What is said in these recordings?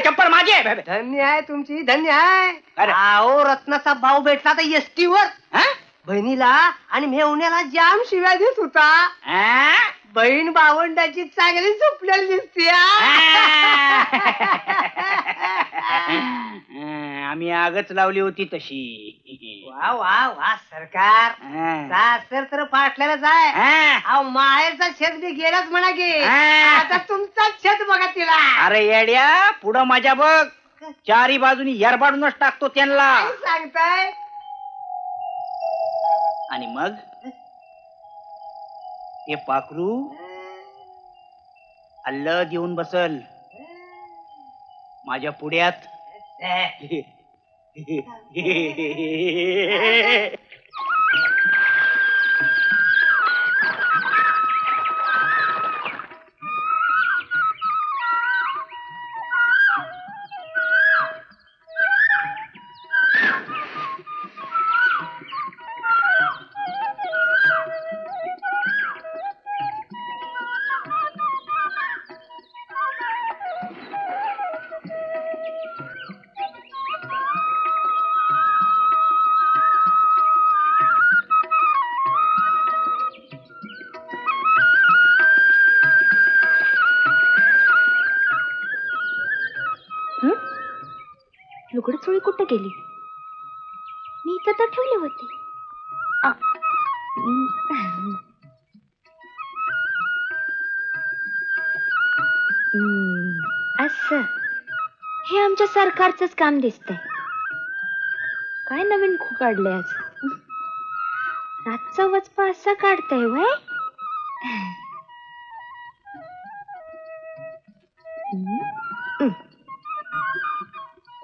चप्पल माझी आहे. धन्य आहे तुमची, धन्य आहे. अरे. अहो रत्नाचा भाऊ भेटला तर एसटीवर बहिणीला आणि मेवण्याला जाम शिव्या देत होता. बहीण भावंडाची चांगली झोपलेली दिसते. आम्ही आगच लावली होती तशी. वा वा वा सरकार. सासर तर पाटल्यालाच आहे. अहो माहेरचा छेद बी गेलाच म्हणा की. आता तुमचाच छेद बघा तिला. अरे येड्या, पुढं माझ्या बघ, चारी बाजूनी यरबाडूनच टाकतो त्यांना. काय सांगताय? आणि मग ते पाखरू अल्ल देऊन बसल माझ्या पुढ्यात. लुगड चोळी कुठे गेली? मी इथं तर ठेवले होते. असं हे आमच्या सरकारचंच काम दिसतंय. काय नवीन खू काढले आज? रातचा वचपा असा काढताय वय?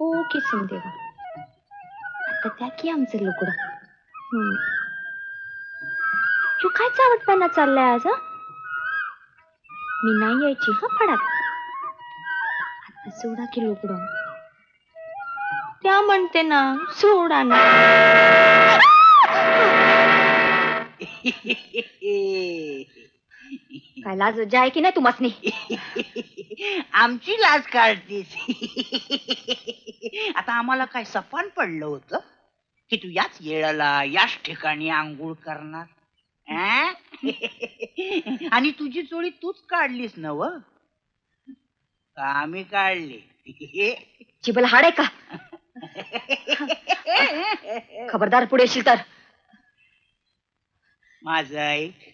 ओ किसन देवा, आता त्या की आमचं लुगडं. तू काय चावटपणा चाललाय आज? मी नाही यायची हा फडात. आता सोडा की लुगडं. त्या म्हणते ना सोडा ना. काय लाज जाय की नाही तुम्हासनी? आमची लाज काढतीस. आता आम्हाला काय सपान पडलं होतं की तू याच येळाला याच ठिकाणी आंघोळ करणार? आणि तुझी चोळी तूच काढलीस नव? आम्ही काढली? जिबल हाड आहे का? खबरदार पुढे येशील तर. माझं ऐक,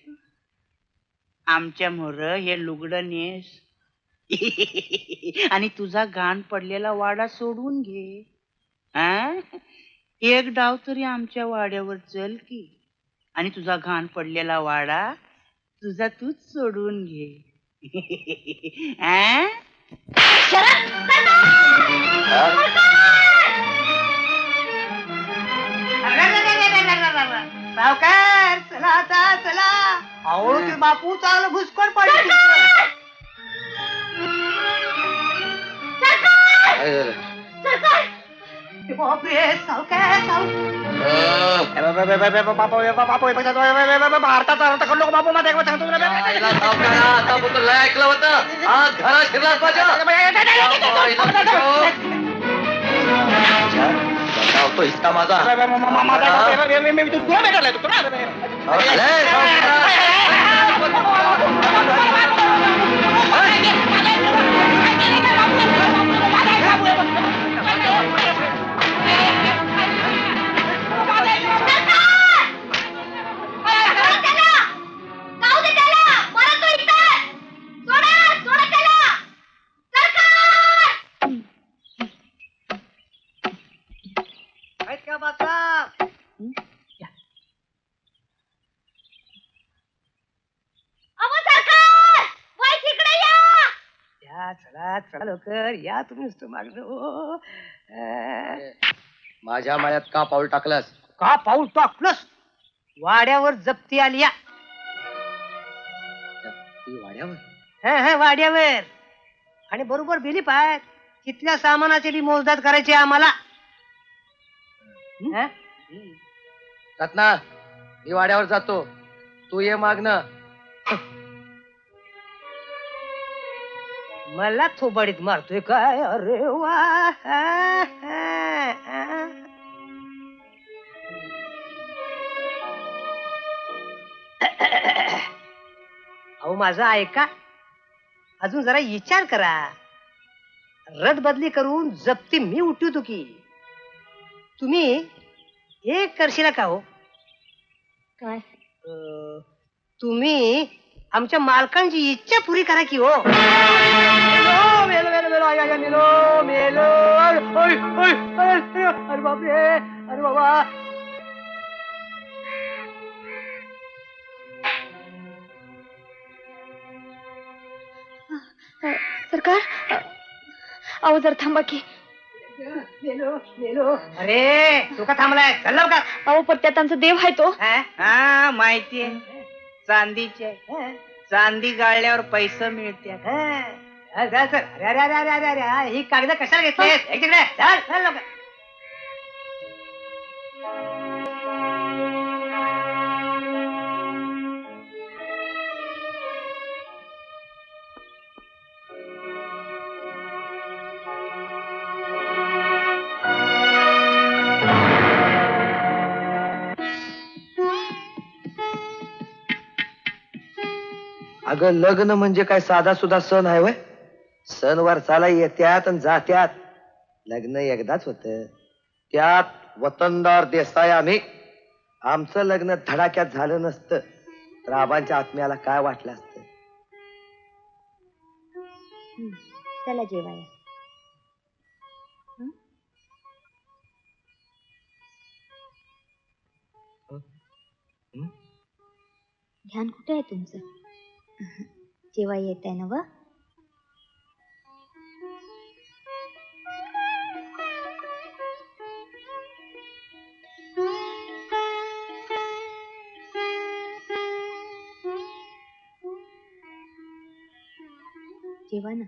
आमच्या मोर हे लुगडं नेस आणि तुझा घाण पडलेला वाडा सोडून घे. एक डाव तरी आमच्या वाड्यावर चल की, आणि तुझा घाण पडलेला वाडा तुझा तूच सोडून घे. सावकार चला आता चला. अहो ते बापू चांगलं भुसकोड पडली. बापरे सावकार भारतात लोक बापू मध्ये सांगतो ऐकलं होतं. आज घरात शिरलाच तो हिस्सा माझा. चला चला लवकर या तुम्ही नुसतं मागणं. माझ्या मायात का पाऊल टाकलंस? का पाऊल टाकलंस? वाड्यावर जप्ती आली या. वाड्यावर? वाड्यावर. आणि बरोबर बिली पाय तिथल्या सामानाची बी मोजदाद करायची आम्हाला. रत्ना, मी वाड्यावर जातो, तू ये मागणं. मला थोबाडीत मारतोय काय? अरे वा. अहो माझं ऐका, अजून जरा विचार करा. रद बदली करून जप्ती मी उठवतो की तुम्ही एक करशील का हो? काय? तुम्ही आमच्या मालकांची इच्छा पुरी करा की हो. मेलो, मेलो, मेलो, मेलो, आय, आय, मेलो, मेलो. ओय, ओय, ओय, अरे बापरे, अरे बाबा. सरकार, अहो जर थांबा की. मेलो, मेलो. अरे तू का थांबलाय? चल लवकर. अहो पण त्यात आमचा देव आहे तो. हा माहितीये, चांदीचे. चांदी गाळल्यावर पैसे मिळते. अरे अरे अरे अरे अरे अरे, ही कागद कशाला घेतली? तिकडे चल चल लवकर. अगं लग्न म्हणजे काय साधा सुद्धा सण आहे वय? सणवार चाला येत्यात आणि जात्यात. लग्न एकदाच होत, त्यात वतनदार देसाई आम्ही. आमचं लग्न धडाक्यात झालं नसतं तर आबांच्या आत्म्याला काय वाटलं असतं? चला जेवाया. ध्यान कुठे आहे तुमचं? जेव्हा येत आहे ना व. जेवा ना.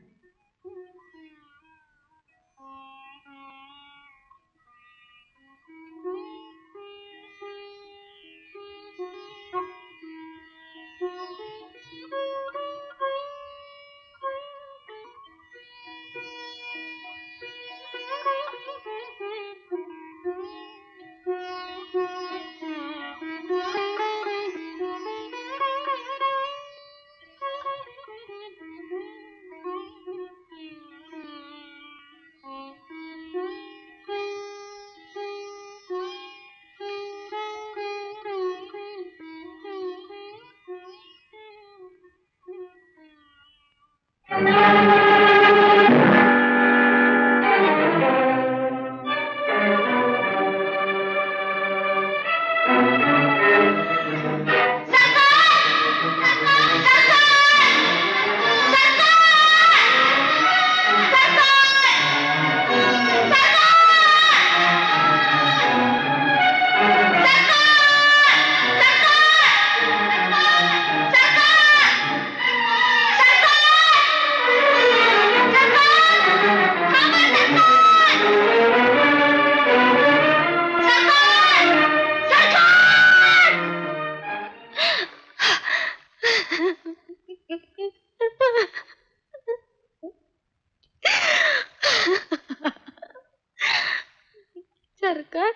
सरकार,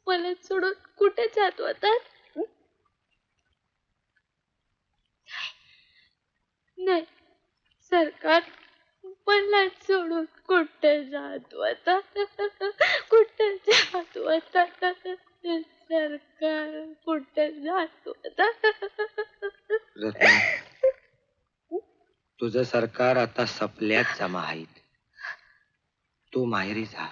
मला सोडून कुठे जात होतात? नाही सरकार, मला सोडून कुठे जात होता? कुठे जात होता? सरकार कुठे जात होता? तुझं सरकार आता सपल्यात जमा आहेत. तू माहेरी जा.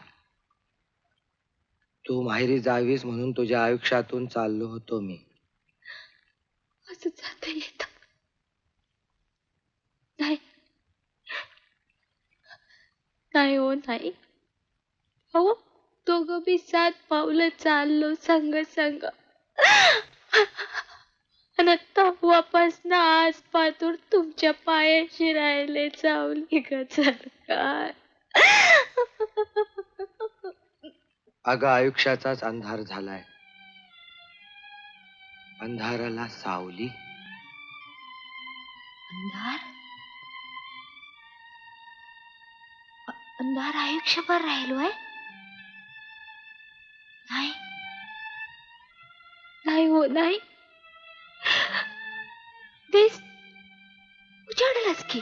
तू माहेरी जावीस म्हणून तुझ्या आयुष्यातून चाललो होतो मी. असं जाता येत नाही. नाही हो नाही. हो दोघं बी 7 पावलं चाललो संग संग. आणि तेव्हापासनं आज पातूर तुमच्या पायाशी राहिले चावली ग सरकार. अगं आयुष्याचाच अंधार झालाय. अंधाराला सावली. अंधार? वतनदार आयुष्यभर राहिलोय? नाही, नाही हो नाही. देश उजाडलाच की.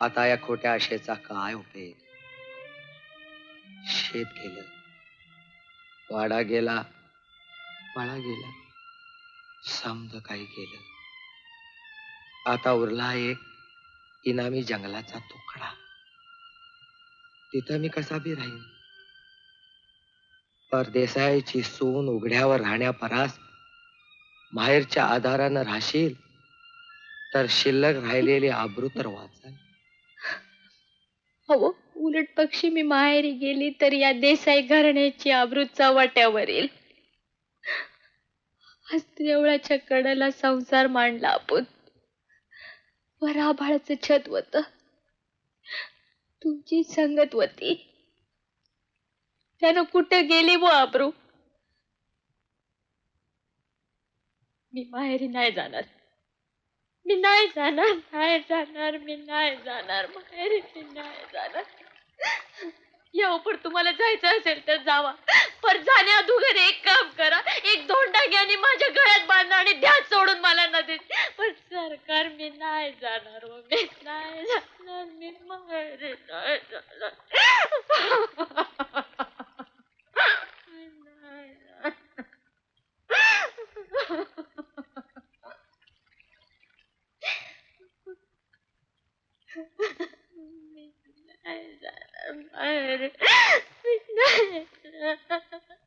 आता या खोट्या आशेचा काय उपयोग? शेत गेलं, वाडा गेला, मळा गेला, समद काही गेलं. आता उरला एक इनामी जंगलाचा तुकडा. तिथं मी कसा बी राहीन. परदेसायाची सून उघड्यावर राहण्यापरास माहेरच्या आधारानं राहशील तर शिल्लक राहिलेली आबरू तर वाचल. हो, उलट पक्षी मी माहेरी गेली तर या देसाई घराण्याची आबरू चव्हाट्यावर येईल. देवळाच्या कडेला संसार मांडला आपण. वर आभाळाचं छत होत, तुमची संगत होती. त्यानं कुठे गेली वो आबरू? मी माहेरी नाही जाणार. मी नाही जाणार, नाही जाणार, मी नाही जाणार माहेरी, मी नाही जाणार. या उपर तुम्हाला जायचं असेल तर जावा, पर जाण्या अगोदर एक काम करा, एक धोंडा घ्या आणि माझ्या गळ्यात बांधा आणि द्या सोडून मला नदीत. पण सरकार मी नाही जाणार, मी नाही जाणार, मी माहेरी नाही जाणार. मी नाही जाणार. मी नाही जाणार माहेरी, मी नाही जाणार.